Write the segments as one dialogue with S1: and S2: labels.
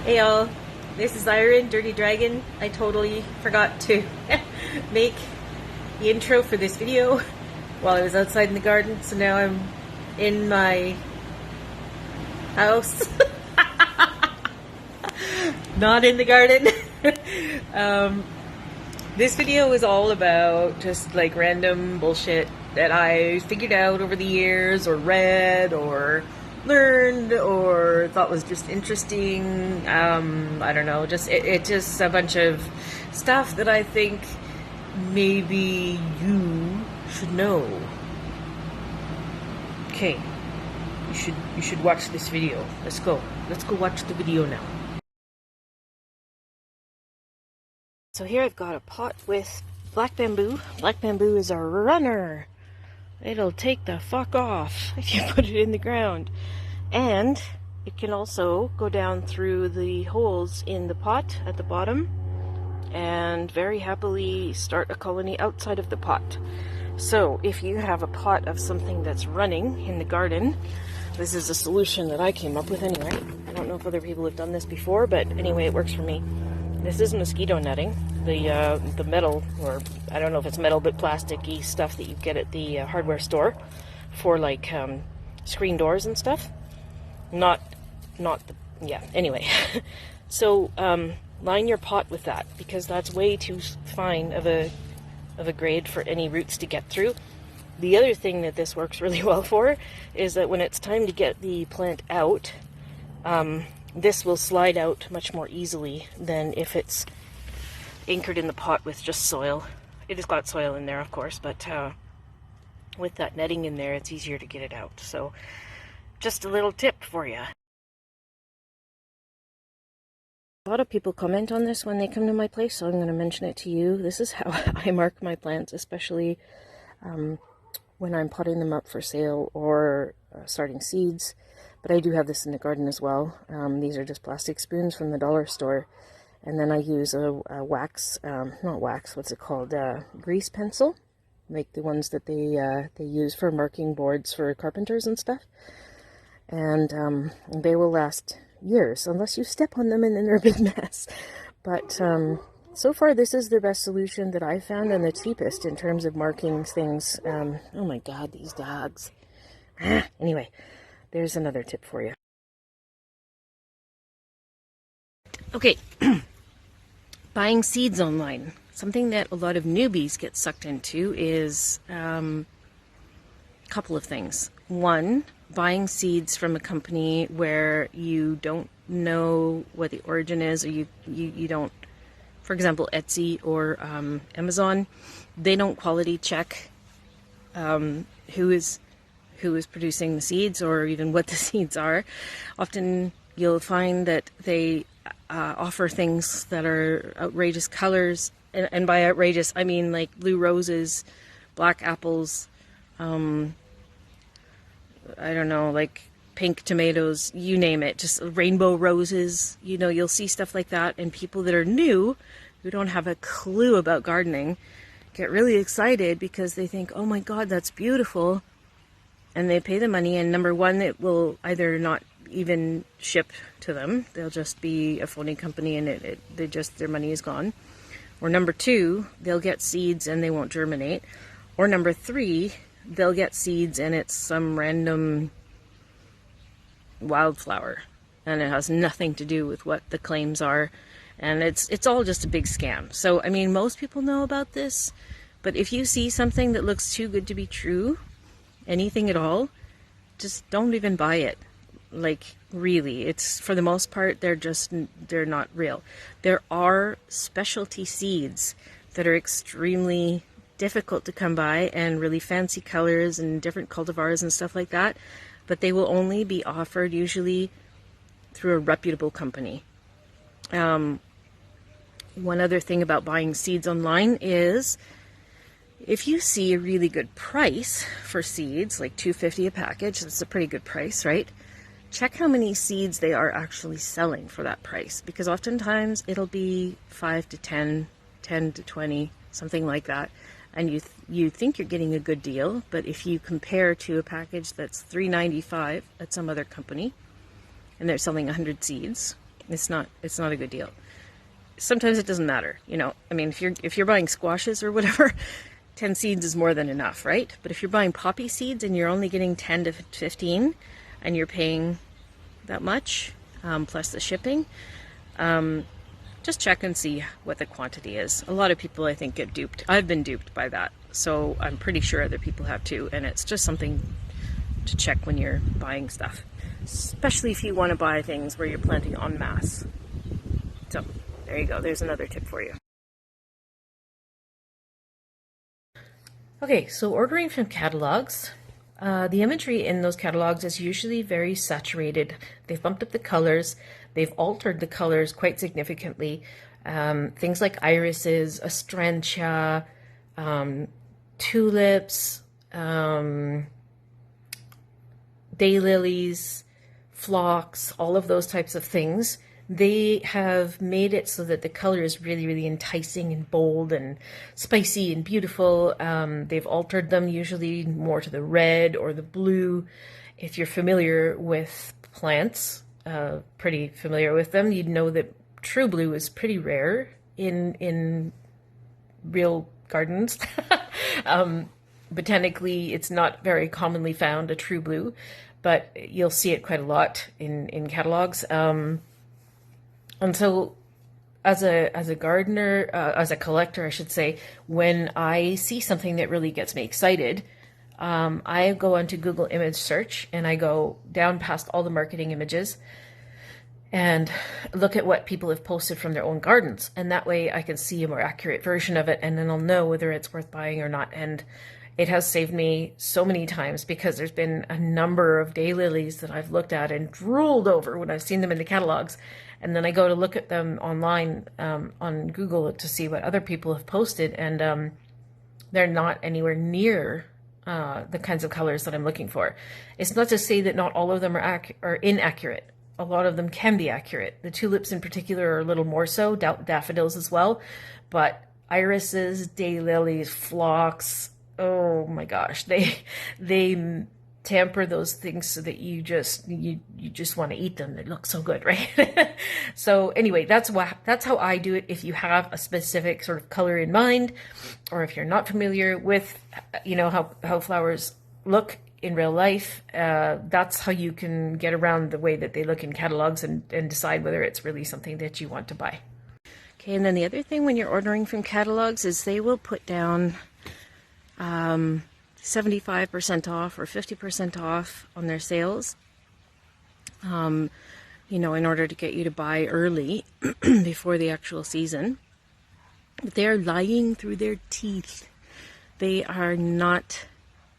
S1: Hey y'all, this is Iron, Dirty Dragon. I totally forgot to make the intro for this video while I was outside in the garden, so now I'm in my house, not in the garden. This video is all about just like random bullshit that I figured out over the years or read or learned or thought was just interesting. I don't know, it's just a bunch of stuff that I think maybe you should know. Okay, you should watch this video. Let's go watch the video now. So here I've got a pot with black bamboo. Black bamboo is a runner. It'll take the fuck off if you put it in the ground. And it can also go down through the holes in the pot at the bottom and very happily start a colony outside of the pot. So if you have a pot of something that's running in the garden, this is a solution that I came up with anyway. I don't know if other people have done this before, but anyway, it works for me. This is mosquito netting. The metal, or I don't know if it's metal, but plasticky stuff that you get at the hardware store for like screen doors and stuff. Anyway. So line your pot with that, because that's way too fine of a grade for any roots to get through. The other thing that this works really well for is that when it's time to get the plant out, this will slide out much more easily than if it's anchored in the pot with just soil. It has got soil in there, of course, but with that netting in there, it's easier to get it out. So just a little tip for you. A lot of people comment on this when they come to my place, so I'm going to mention it to you. This is how I mark my plants, especially when I'm potting them up for sale or starting seeds. But I do have this in the garden as well. These are just plastic spoons from the dollar store. And then I use a wax, not wax, what's it called? Grease pencil. Like the ones that they use for marking boards for carpenters and stuff. And they will last years, unless you step on them and then they're a big mess. But so far this is the best solution that I've found and the cheapest in terms of marking things. Oh my god, these dogs. Anyway. There's another tip for you. Okay, buying seeds online. Something that a lot of newbies get sucked into is a couple of things. One, buying seeds from a company where you don't know what the origin is, or you don't, for example, Etsy or Amazon, they don't quality check who is producing the seeds or even what the seeds are. Often you'll find that they offer things that are outrageous colors, and by outrageous I mean like blue roses, black apples, I don't know, like pink tomatoes, you name it, just rainbow roses. You know, you'll see stuff like that, and people that are new, who don't have a clue about gardening, get really excited because they think, oh my god, that's beautiful. And they pay the money, and number one, it will either not even ship to them. They'll just be a phony company, and their money is gone. Or number two, they'll get seeds and they won't germinate. Or number three, they'll get seeds and it's some random wildflower, and it has nothing to do with what the claims are. And it's all just a big scam. So, I mean, most people know about this, but if you see something that looks too good to be true, anything at all, just don't even buy it. Like, really, it's, for the most part, they're not real. There are specialty seeds that are extremely difficult to come by, and really fancy colors and different cultivars and stuff like that, but they will only be offered usually through a reputable company. One other thing about buying seeds online is, if you see a really good price for seeds, like $2.50 a package, that's a pretty good price, right? Check how many seeds they are actually selling for that price, because oftentimes it'll be 5 to 10, 10 to 20, something like that. And you think you're getting a good deal, but if you compare to a package that's $3.95 at some other company, and they're selling 100 seeds, It's not a good deal. Sometimes it doesn't matter, you know. I mean, if you're buying squashes or whatever, 10 seeds is more than enough, right? But if you're buying poppy seeds and you're only getting 10 to 15 and you're paying that much, plus the shipping, just check and see what the quantity is. A lot of people, I think, get duped. I've been duped by that, so I'm pretty sure other people have too, and it's just something to check when you're buying stuff, especially if you want to buy things where you're planting en masse. So there you go, there's another tip for you. Okay, so ordering from catalogs. The imagery in those catalogs is usually very saturated. They've bumped up the colors, they've altered the colors quite significantly. Things like irises, astrantia, tulips, daylilies, phlox, all of those types of things. They have made it so that the color is really, really enticing and bold and spicy and beautiful. They've altered them usually more to the red or the blue. If you're familiar with plants, pretty familiar with them, you'd know that true blue is pretty rare in real gardens. Botanically, it's not very commonly found, a true blue, but you'll see it quite a lot in catalogs. And so as a gardener, as a collector, I should say, when I see something that really gets me excited, I go onto Google image search and I go down past all the marketing images and look at what people have posted from their own gardens. And that way I can see a more accurate version of it, and then I'll know whether it's worth buying or not. And it has saved me so many times, because there's been a number of daylilies that I've looked at and drooled over when I've seen them in the catalogs. And then I go to look at them online on Google to see what other people have posted, and they're not anywhere near the kinds of colors that I'm looking for. It's not to say that not all of them are inaccurate. A lot of them can be accurate. The tulips in particular are a little more so, daffodils as well, but irises, daylilies, phlox, oh my gosh, they tamper those things so that you just want to eat them. They look so good, right? So anyway, that's how I do it. If you have a specific sort of color in mind, or if you're not familiar with, you know, how flowers look in real life, that's how you can get around the way that they look in catalogs and decide whether it's really something that you want to buy. Okay, and then the other thing when you're ordering from catalogs is they will put down 75% off or 50% off on their sales, you know, in order to get you to buy early before the actual season. But they're lying through their teeth. They are not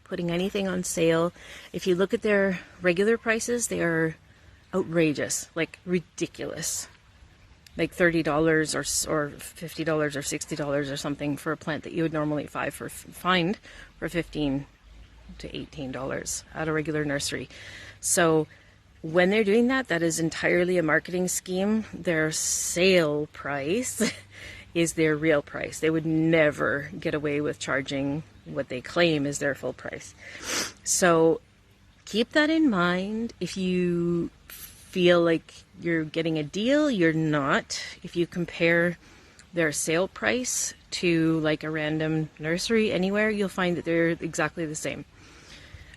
S1: putting anything on sale. If you look at their regular prices, they are outrageous, like ridiculous. Like $30 or $50 or $60 or something for a plant that you would normally find for $15 to $18 at a regular nursery. So when they're doing that, that is entirely a marketing scheme. Their sale price is their real price. They would never get away with charging what they claim is their full price. So keep that in mind. If you feel like you're getting a deal, you're not. If you compare their sale price to like a random nursery anywhere, you'll find that they're exactly the same.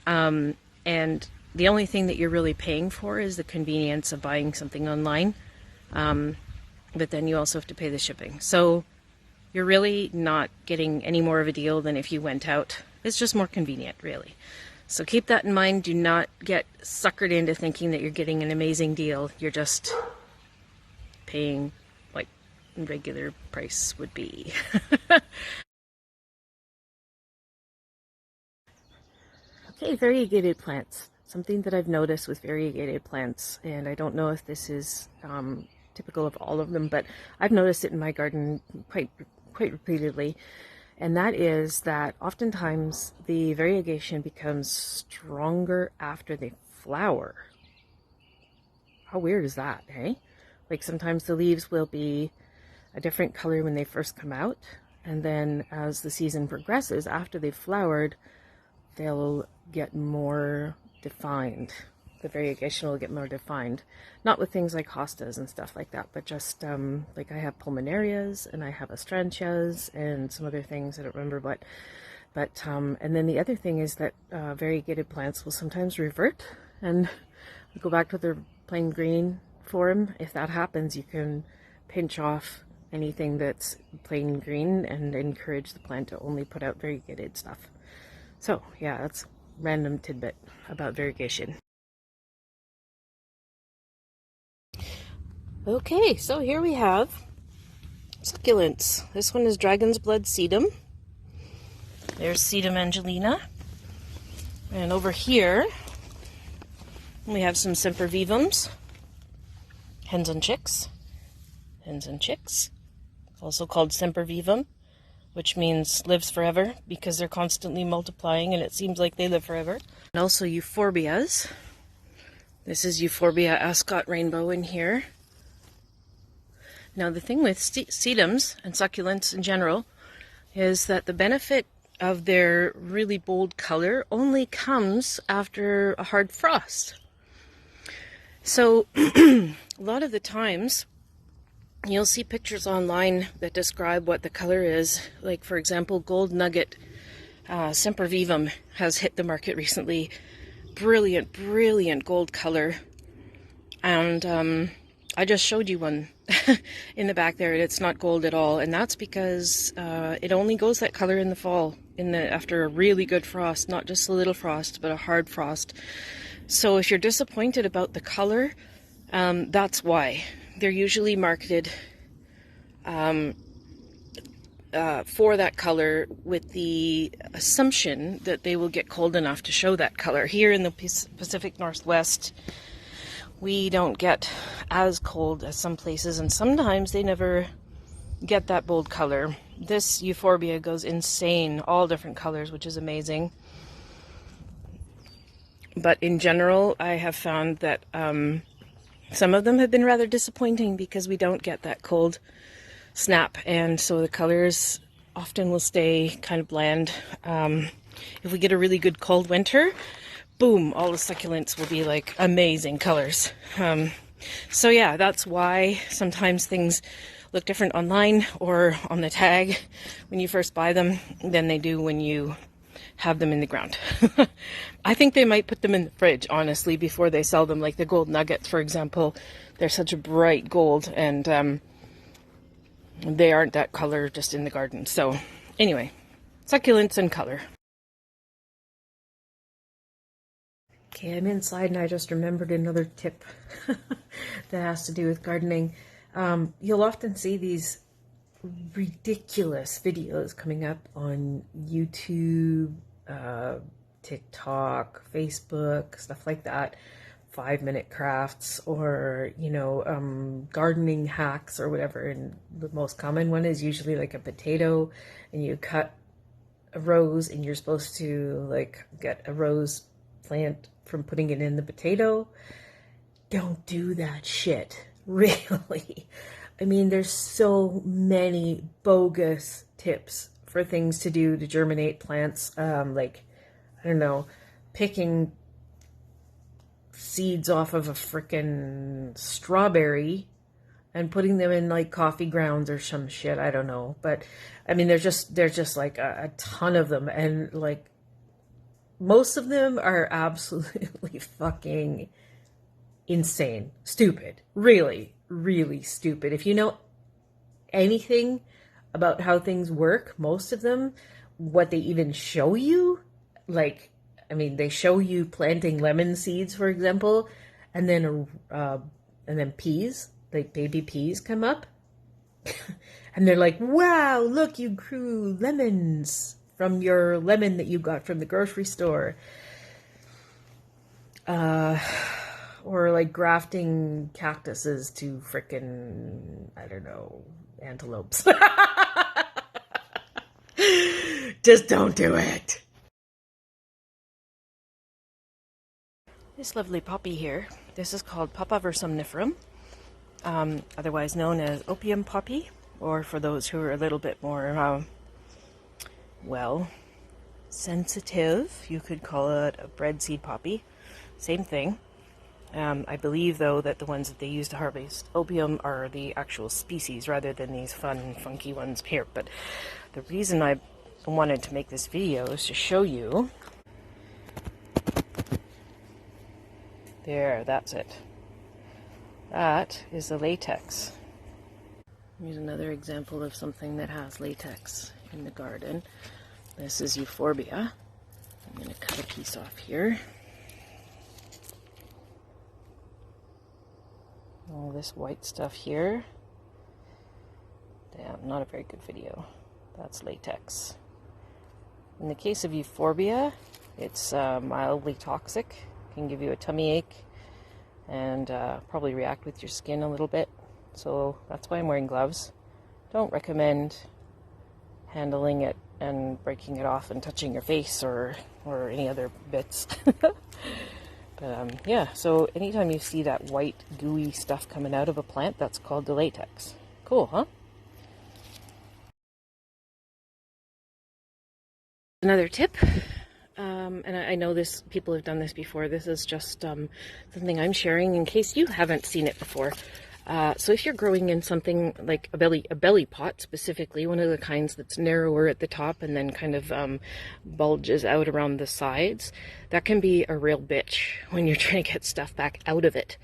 S1: And the only thing that you're really paying for is the convenience of buying something online. But then you also have to pay the shipping. So you're really not getting any more of a deal than if you went out. It's just more convenient, really. So keep that in mind. Do not get suckered into thinking that you're getting an amazing deal. You're just paying like regular price would be. Okay, variegated plants. Something that I've noticed with variegated plants, and I don't know if this is typical of all of them, but I've noticed it in my garden quite repeatedly. And that is that oftentimes the variegation becomes stronger after they flower. How weird is that, hey? Like sometimes the leaves will be a different color when they first come out, and then as the season progresses, after they've flowered, they'll get more defined. the variegation will get more defined. Not with things like hostas and stuff like that, but just like I have pulmonarias and I have astrantias and some other things, I don't remember what. But and then the other thing is that variegated plants will sometimes revert and go back to their plain green form. If that happens, you can pinch off anything that's plain green and encourage the plant to only put out variegated stuff. So yeah, that's a random tidbit about variegation. Okay, so here we have succulents. This one is Dragon's Blood Sedum. There's Sedum Angelina. And over here we have some sempervivums, hens and chicks. Hens and chicks, also called sempervivum, which means lives forever because they're constantly multiplying and it seems like they live forever. And also euphorbias. This is Euphorbia Ascot Rainbow in here. Now the thing with sedums and succulents in general is that the benefit of their really bold color only comes after a hard frost. So a lot of the times you'll see pictures online that describe what the color is. Like for example, Gold Nugget sempervivum has hit the market recently. Brilliant, brilliant gold color. And I just showed you one in the back there. It's not gold at all, and that's because it only goes that color in the fall, after a really good frost, not just a little frost, but a hard frost. So if you're disappointed about the color, that's why. They're usually marketed for that color with the assumption that they will get cold enough to show that color. Here in the Pacific Northwest, we don't get as cold as some places, and sometimes they never get that bold color. This euphorbia goes insane, all different colors, which is amazing. But in general, I have found that some of them have been rather disappointing because we don't get that cold snap, and so the colors often will stay kind of bland. If we get a really good cold winter, boom, all the succulents will be like amazing colors. So yeah, that's why sometimes things look different online or on the tag when you first buy them than they do when you have them in the ground. I think they might put them in the fridge, honestly, before they sell them. Like the gold nuggets, for example, they're such a bright gold, and they aren't that color just in the garden. So anyway, succulents and color. Okay, I'm inside and I just remembered another tip that has to do with gardening. You'll often see these ridiculous videos coming up on YouTube, TikTok, Facebook, stuff like that. 5-minute crafts, or gardening hacks or whatever. And the most common one is usually like a potato, and you cut a rose, and you're supposed to like get a rose plant from putting it in the potato. Don't do that shit, really. I mean, there's so many bogus tips for things to do to germinate plants. Like, I don't know, picking seeds off of a frickin' strawberry and putting them in like coffee grounds or some shit. I don't know. But I mean, there's just like a ton of them. And like, most of them are absolutely fucking insane. Stupid. Really, really stupid. If you know anything about how things work, most of them, what they even show you, like, I mean, they show you planting lemon seeds, for example, and then peas, like baby peas, come up, and they're like, "Wow, look, you grew lemons from your lemon that you got from the grocery store," or like grafting cactuses to frickin', I don't know, antelopes. Just don't do it. This lovely poppy here, this is called Papaver somniferum, otherwise known as opium poppy, or for those who are a little bit more, sensitive, you could call it a breadseed poppy. Same thing. I believe, though, that the ones that they use to harvest opium are the actual species rather than these fun, funky ones here. But the reason I wanted to make this video is to show you. There, that's it. That is the latex. Here's another example of something that has latex in the garden. This is euphorbia. I'm going to cut a piece off here. All this white stuff here. Damn, not a very good video. That's latex. In the case of euphorbia, it's mildly toxic. Can give you a tummy ache and probably react with your skin a little bit. So that's why I'm wearing gloves. Don't recommend handling it and breaking it off and touching your face or any other bits. But yeah, so anytime you see that white gooey stuff coming out of a plant, that's called the latex. Cool, huh? Another tip, and I know this, people have done this before. This is just something I'm sharing in case you haven't seen it before. So if you're growing in something like a belly pot specifically, one of the kinds that's narrower at the top and then kind of bulges out around the sides, that can be a real bitch when you're trying to get stuff back out of it.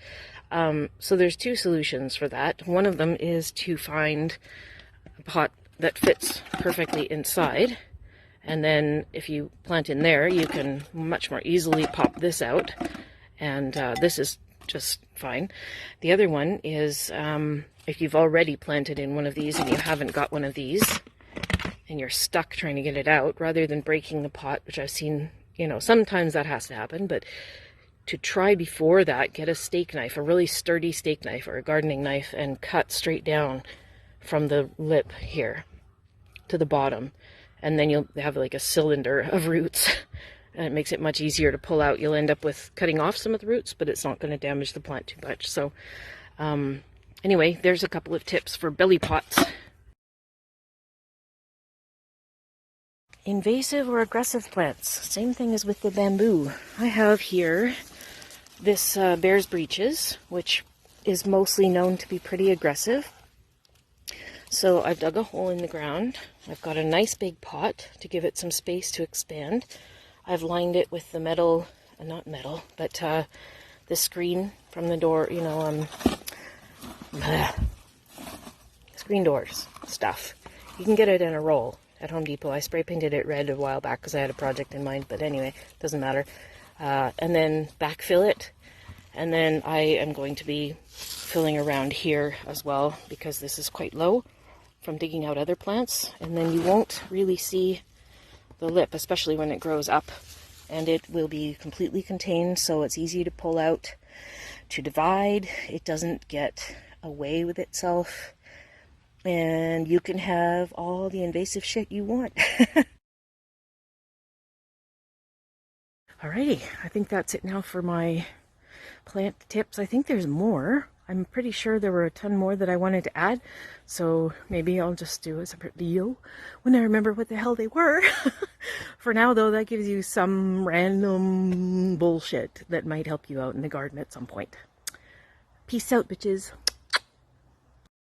S1: So there's two solutions for that. One of them is to find a pot that fits perfectly inside. And then if you plant in there, you can much more easily pop this out. And this is just fine. The other one is if you've already planted in one of these and you haven't got one of these and you're stuck trying to get it out, rather than breaking the pot, which I've seen, you know, sometimes that has to happen, but to try before that, get a steak knife, a really sturdy steak knife or a gardening knife, and cut straight down from the lip here to the bottom. And then you'll have like a cylinder of roots. And it makes it much easier to pull out. You'll end up with cutting off some of the roots, but it's not going to damage the plant too much. So anyway, there's a couple of tips for belly pots. Invasive or aggressive plants. Same thing as with the bamboo. I have here this bear's breeches, which is mostly known to be pretty aggressive. So I've dug a hole in the ground. I've got a nice big pot to give it some space to expand. I've lined it with the metal, not metal, but the screen from the door, you know, screen doors stuff. You can get it in a roll at Home Depot. I spray painted it red a while back because I had a project in mind, but anyway, doesn't matter. And then backfill it. And then I am going to be filling around here as well because this is quite low from digging out other plants. And then you won't really see the lip, especially when it grows up, and it will be completely contained, so it's easy to pull out, to divide. It doesn't get away with itself, and you can have all the invasive shit you want. Alrighty, I think that's it now for my plant tips. I think there's more. I'm pretty sure there were a ton more that I wanted to add, so maybe I'll just do a separate video when I remember what the hell they were. For now, though, that gives you some random bullshit that might help you out in the garden at some point. Peace out, bitches.